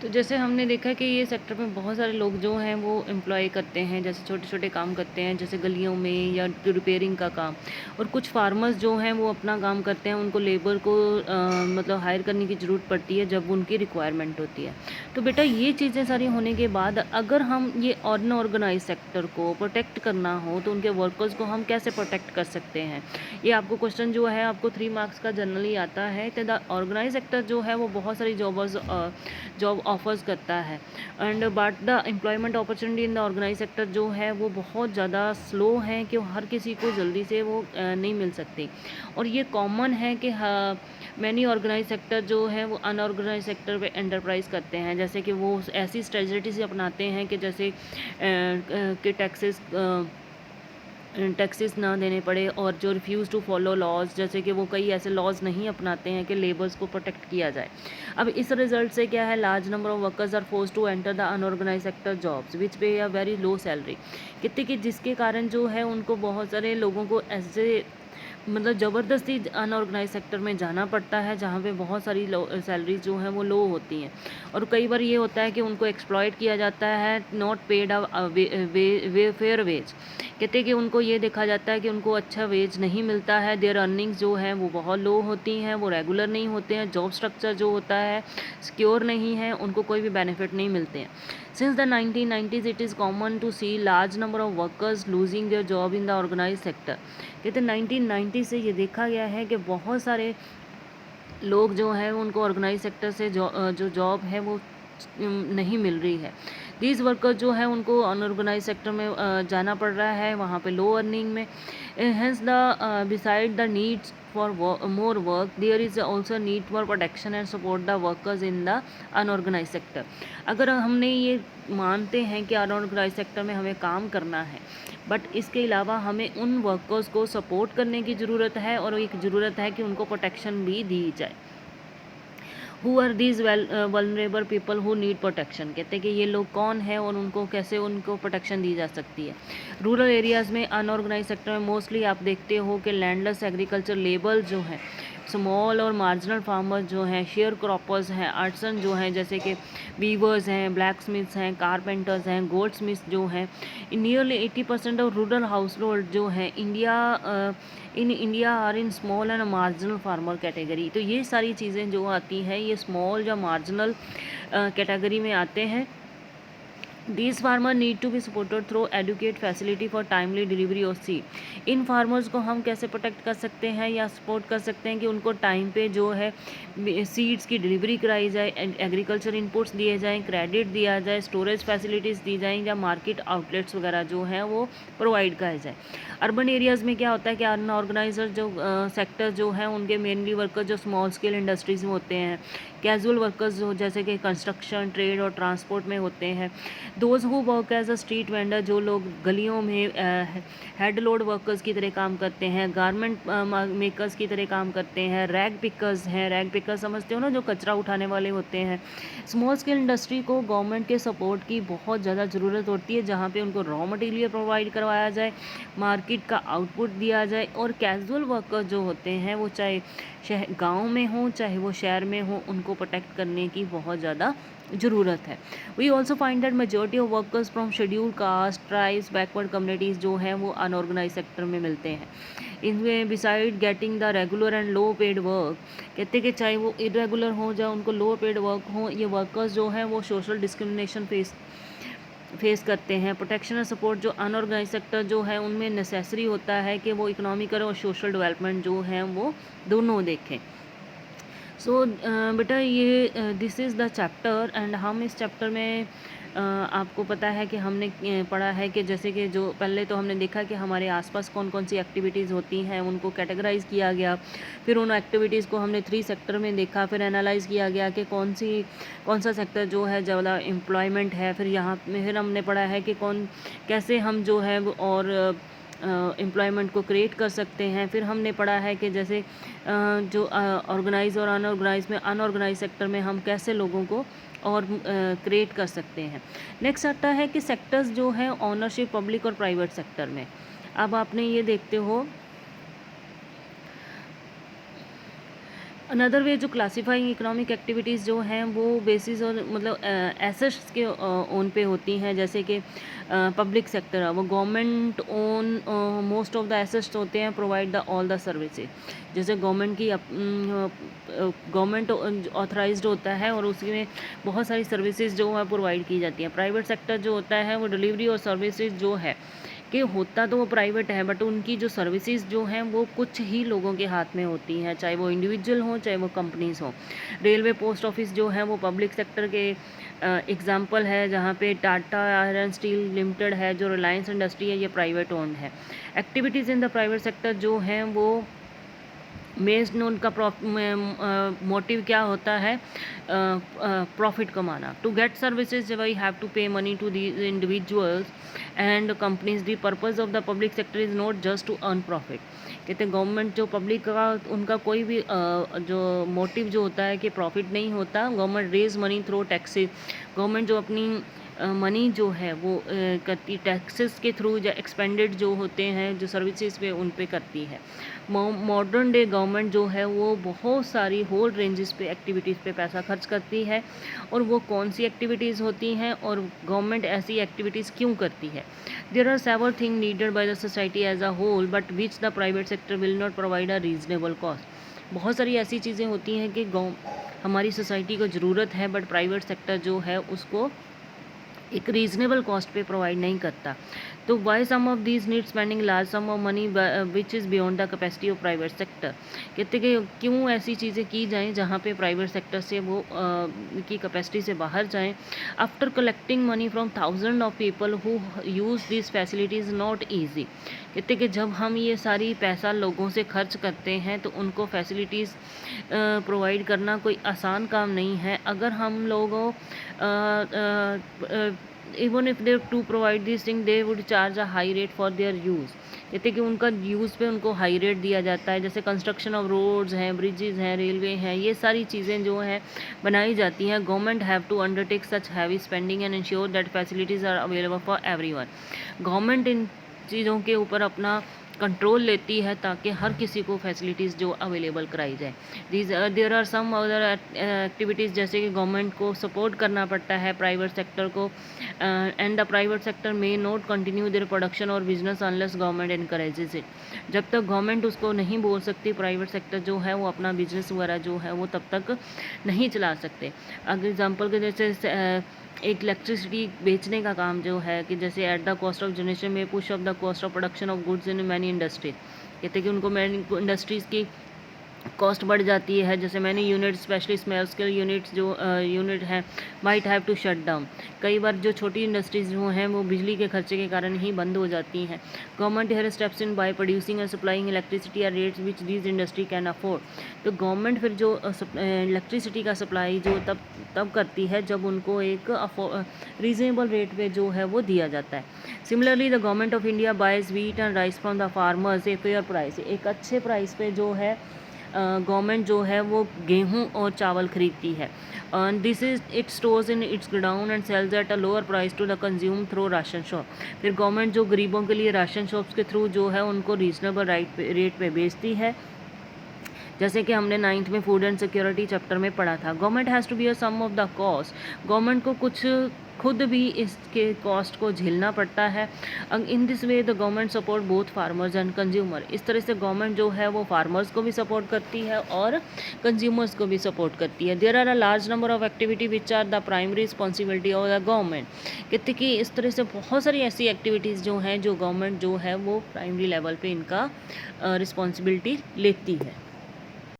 तो जैसे हमने देखा कि ये सेक्टर में बहुत सारे लोग जो हैं वो एम्प्लॉय करते हैं, जैसे छोटे-छोटे काम करते हैं, जैसे गलियों में या रिपेयरिंग का काम। और कुछ फार्मर्स जो हैं वो अपना काम करते हैं, उनको लेबर को मतलब हायर करने की ज़रूरत पड़ती है जब उनकी रिक्वायरमेंट होती है। तो बेटा ये चीज़ें सारी होने के बाद अगर हम ये अनऑर्गेनाइज़ सेक्टर को प्रोटेक्ट करना हो तो उनके वर्कर्स को हम कैसे प्रोटेक्ट कर सकते हैं? ये आपको क्वेश्चन जो है आपको 3 मार्क्स का जनरली आता है। तो द ऑर्गेनाइज़ सेक्टर जो है वो बहुत सारी जॉब ऑफर्स करता है and but the employment opportunity in the organise sector जो है वो बहुत ज़्यादा स्लो है कि हर किसी को जल्दी से वो नहीं मिल सकती। और ये कॉमन है कि मैनी ऑर्गेनाइज सेक्टर जो है वो अनऑर्गेनाइज सेक्टर पे एंटरप्राइज करते हैं, जैसे कि वो ऐसी स्ट्रेटजीज अपनाते हैं कि जैसे कि टैक्सेस ना देने पड़े और जो रिफ्यूज़ टू फॉलो लॉज, जैसे कि वो कई ऐसे लॉज नहीं अपनाते हैं कि लेबर्स को प्रोटेक्ट किया जाए। अब इस रिजल्ट से क्या है, large number of workers are force to enter the unorganise sector jobs which pay a very low salary. कितने कि जिसके कारण जो है उनको बहुत सारे लोगों को ऐसे मतलब ज़बरदस्ती अनऑर्गेनाइज सेक्टर में जाना पड़ता है जहाँ पे बहुत सारी सैलरीज जो हैं वो लो होती हैं। और कई बार ये होता है कि उनको एक्सप्लॉइट किया जाता है, not paid way fair wage. कहते हैं कि उनको ये देखा जाता है कि उनको अच्छा वेज नहीं मिलता है, देयर अर्निंग्स जो हैं वो बहुत लो होती हैं, वो रेगुलर नहीं होते हैं, जॉब स्ट्रक्चर जो होता है सिक्योर नहीं है, उनको कोई भी बेनिफिट नहीं मिलते हैं। Since the 1990s it is common to see large number of workers losing their job in the organise sector. कहते हैं 1990 से ये देखा गया है कि बहुत सारे लोग जो हैं उनको ऑर्गेनाइज सेक्टर से जो जॉब है वो नहीं मिल रही है। दीज वर्कर्स जो है उनको अनऑर्गेनाइज सेक्टर में जाना पड़ रहा है, वहाँ पे लो अर्निंग में। Hence the beside the needs for more work there is also need for protection and support the workers in the unorganise sector. अगर हमने ये मानते हैं कि अनऑर्गेनाइज सेक्टर में हमें काम करना है, बट इसके अलावा हमें उन वर्कर्स को सपोर्ट करने की ज़रूरत है और एक ज़रूरत है कि उनको प्रोटेक्शन भी दी जाए। Who are these vulnerable people who need protection. कहते हैं कि ये लोग कौन हैं और उनको कैसे उनको प्रोटेक्शन दी जा सकती है। रूरल एरियाज़ में अनऑर्गेनाइज सेक्टर में मोस्टली आप देखते हो कि लैंडलेस एग्रीकल्चर लेबर जो हैं, स्मॉल और मार्जिनल फार्मर्स जो हैं, शेयर क्रॉपर्स हैं, आर्टिसन जो हैं जैसे कि वीवर्स हैं, ब्लैक स्मिथ्स हैं, कारपेंटर्स हैं, गोल्ड स्मिथ्स जो हैं, nearly 80% of rural household जो हैं in India are in small and marginal farmer category. तो ये सारी चीज़ें जो आती हैं ये स्मॉल या मार्जिनल कैटेगरी में आते हैं। These farmers need to be supported through adequate facility for timely delivery of seed। In farmers को हम कैसे प्रोटेक्ट कर सकते हैं या सपोर्ट कर सकते हैं कि उनको टाइम पे जो है सीड्स की डिलीवरी कराई जाए, एग्रीकल्चर इनपुट्स दिए जाएं, क्रेडिट दिया जाए, स्टोरेज फैसिलिटीज़ दी जाएं या मार्केट आउटलेट्स वगैरह जो हैं वो प्रोवाइड कराए जाए। अर्बन एरियाज़ में क्या होता है कि अनऑर्गेनाइजर जो सेक्टर जो हैं उनके मेनली वर्कर जो स्मॉल स्केल इंडस्ट्रीज़ में होते हैं, कैजुअल वर्कर्स जो जैसे कि कंस्ट्रक्शन, ट्रेड और ट्रांसपोर्ट में होते हैं, those who work as a street vendor जो लोग गलियों में हेड लोड वर्कर्स की तरह काम करते हैं, गारमेंट मेकर्स की तरह काम करते हैं, रैग पिकर्स हैं, रैग पिकर समझते हो ना, जो कचरा उठाने वाले होते हैं। स्मॉल स्केल इंडस्ट्री को गवर्नमेंट के सपोर्ट की बहुत ज़्यादा ज़रूरत होती है, जहाँ पे उनको रॉ मटेरियल प्रोवाइड करवाया जाए, मार्केट का आउटपुट दिया जाए। और कैजुअल वर्कर्स जो होते हैं वो चाहे गाँव में हो चाहे वो शहर में हो, उनको प्रोटेक्ट करने की बहुत ज़्यादा ज़रूरत है। We also find that majority of workers from schedule caste, tribes, backward communities जो हैं वो अनऑर्गेनाइज सेक्टर में मिलते हैं। इनमें beside getting the regular and low paid work, कहते हैं कि चाहे वो इरेगुलर हो या उनको लो पेड वर्क हो, ये वर्कर्स जो हैं वो सोशल डिस्क्रिमिनेशन फेस करते हैं। प्रोटेक्शन और सपोर्ट जो अनऑर्गेनाइज सेक्टर जो है उनमें नेसेसरी होता है कि वो इकोनॉमिकल और सोशल डेवलपमेंट जो है वो दोनों देखें। सो बेटा ये this is the chapter and हम इस चैप्टर में आपको पता है कि हमने पढ़ा है कि जैसे कि जो पहले तो हमने देखा कि हमारे आसपास कौन कौन सी एक्टिविटीज़ होती हैं, उनको कैटेगराइज किया गया। फिर उन एक्टिविटीज़ को हमने 3 सेक्टर में देखा, फिर एनालाइज किया गया कि कौन सा सेक्टर जो है ज़्यादा एम्प्लॉयमेंट है। फिर यहाँ फिर हमने पढ़ा है कि कैसे हम जो है वो और एम्प्लॉयमेंट को क्रिएट कर सकते हैं। फिर हमने पढ़ा है कि जैसे जो ऑर्गेनाइज और अनऑर्गेनाइज में अनऑर्गेनाइज सेक्टर में हम कैसे लोगों को और क्रिएट कर सकते हैं। नेक्स्ट आता है कि सेक्टर्स जो हैं ओनरशिप पब्लिक और प्राइवेट सेक्टर में। अब आपने ये देखते हो अनदर वे जो क्लासिफाइंग इकोनॉमिक एक्टिविटीज़ जो हैं वो बेसिस और मतलब एसेट्स के ओन पे होती हैं, जैसे कि पब्लिक सेक्टर है वो government own most of the assets होते हैं, provide the all the services. जैसे गवर्नमेंट की गवर्नमेंट ऑथराइज्ड होता है और उसमें बहुत सारी सर्विसेज जो है प्रोवाइड की जाती हैं। प्राइवेट सेक्टर जो होता है वो डिलीवरी और सर्विसेज जो है कि होता तो वो प्राइवेट है, बट उनकी जो सर्विसेज जो हैं वो कुछ ही लोगों के हाथ में होती हैं, चाहे वो इंडिविजुअल हों चाहे वो कंपनीज हों। रेलवे, पोस्ट ऑफिस जो है वो पब्लिक सेक्टर के एग्जांपल है, जहाँ पे टाटा आयरन स्टील लिमिटेड है, जो रिलायंस इंडस्ट्री है, ये प्राइवेट ओन्ड है। Activities in the private sector जो हैं वो बेस्ड उनका मोटिव क्या होता है, प्रॉफिट कमाना। To get services we have to pay money to the individuals and companies. The purpose of the public sector is not just to earn profit. कहते हैं गवर्नमेंट जो पब्लिक का उनका कोई भी जो मोटिव जो होता है कि प्रॉफिट नहीं होता। Government raise money through taxes. Government जो अपनी मनी जो है वो करती टैक्सेस के थ्रू, या एक्सपेंडेड जो होते हैं जो सर्विसेज पे उन पे करती है। मॉडर्न डे गवर्नमेंट जो है वो बहुत सारी होल रेंजेस पे एक्टिविटीज़ पे पैसा खर्च करती है। और वो कौन सी एक्टिविटीज़ होती हैं और गवर्नमेंट ऐसी एक्टिविटीज़ क्यों करती है। There are several thing needed by the society as a whole but which the private sector will not provide a reasonable cost. बहुत सारी ऐसी चीज़ें होती हैं कि हमारी सोसाइटी को ज़रूरत है, बट प्राइवेट सेक्टर जो है उसको एक रीजनेबल कॉस्ट पे प्रोवाइड नहीं करता। तो why some of these need spending large sum of money which is beyond the capacity of private sector. कहते कि क्यों ऐसी चीज़ें की जाएं जहाँ पे प्राइवेट सेक्टर से वो की कैपेसिटी से बाहर जाएं। After collecting money from thousand of people who use this facilities not easy. कहते कि जब हम ये सारी पैसा लोगों से खर्च करते हैं तो उनको फैसिलिटीज़ प्रोवाइड करना कोई आसान काम नहीं है। अगर हम लोगों even if they to provide these things they would charge a high rate for their use। कहते कि उनका यूज़ पे उनको हाई रेट दिया जाता है। जैसे कंस्ट्रक्शन ऑफ रोड्स हैं, ब्रिजेज़ हैं, रेलवे हैं, ये सारी चीज़ें जो हैं बनाई जाती हैं। Government have to undertake such heavy spending and ensure that facilities are available for everyone. Government इन चीज़ों के ऊपर अपना कंट्रोल लेती है ताकि हर किसी को फैसिलिटीज़ जो अवेलेबल कराई जाए। There are some other activities, जैसे कि गवर्नमेंट को सपोर्ट करना पड़ता है प्राइवेट सेक्टर को, and the private sector may not continue their production और business unless government encourages it. जब तक गवर्नमेंट उसको नहीं बोल सकती, प्राइवेट सेक्टर जो है वो अपना बिजनेस वगैरह जो है वो तब तक नहीं चला सकते। अगर एग्जाम्पल के जैसे एक इलेक्ट्रिसिटी बेचने का काम जो है कि जैसे at the cost of generation में push of the cost of production of goods in many industries. कहते हैं कि उनको मैनी इंडस्ट्रीज़ की कॉस्ट बढ़ जाती है। जैसे मैंने unit specially small scale units जो यूनिट हैं might have to shut down. कई बार जो छोटी इंडस्ट्रीज जो हैं वो बिजली के खर्चे के कारण ही बंद हो जाती हैं। Government here steps in by producing and supplying electricity at rates which these industry can afford. तो गवर्नमेंट फिर जो इलेक्ट्रिसिटी का सप्लाई जो तब करती है जब उनको एक रीजनेबल रेट पे जो है वो दिया जाता है। Similarly the government of India buys wheat and rice from the farmers a fair price. एक अच्छे प्राइस पे जो है गवर्नमेंट जो है वो गेहूं और चावल खरीदती है। This is it stores in its godown and sells at a lower price to the consume through ration shop. फिर गवर्नमेंट जो गरीबों के लिए राशन शॉप्स के थ्रू जो है उनको रीजनेबल रेट पे बेचती है। जैसे कि हमने 9th में फूड एंड सिक्योरिटी चैप्टर में पढ़ा था। Government has to be a some of the cost. Government को कुछ खुद भी इसके कॉस्ट को झेलना पड़ता है। In this way the government support both farmers and consumer. इस तरह से गवर्नमेंट जो है वो फार्मर्स को भी सपोर्ट करती है और कंज्यूमर्स को भी सपोर्ट करती है। There are a large number of activity which are the primary responsibility of the government. कहते कि इस तरह से बहुत सारी ऐसी एक्टिविटीज़ जो हैं जो गवर्नमेंट जो है वो प्राइमरी लेवल पे इनका रिस्पॉन्सिबिलिटी लेती है।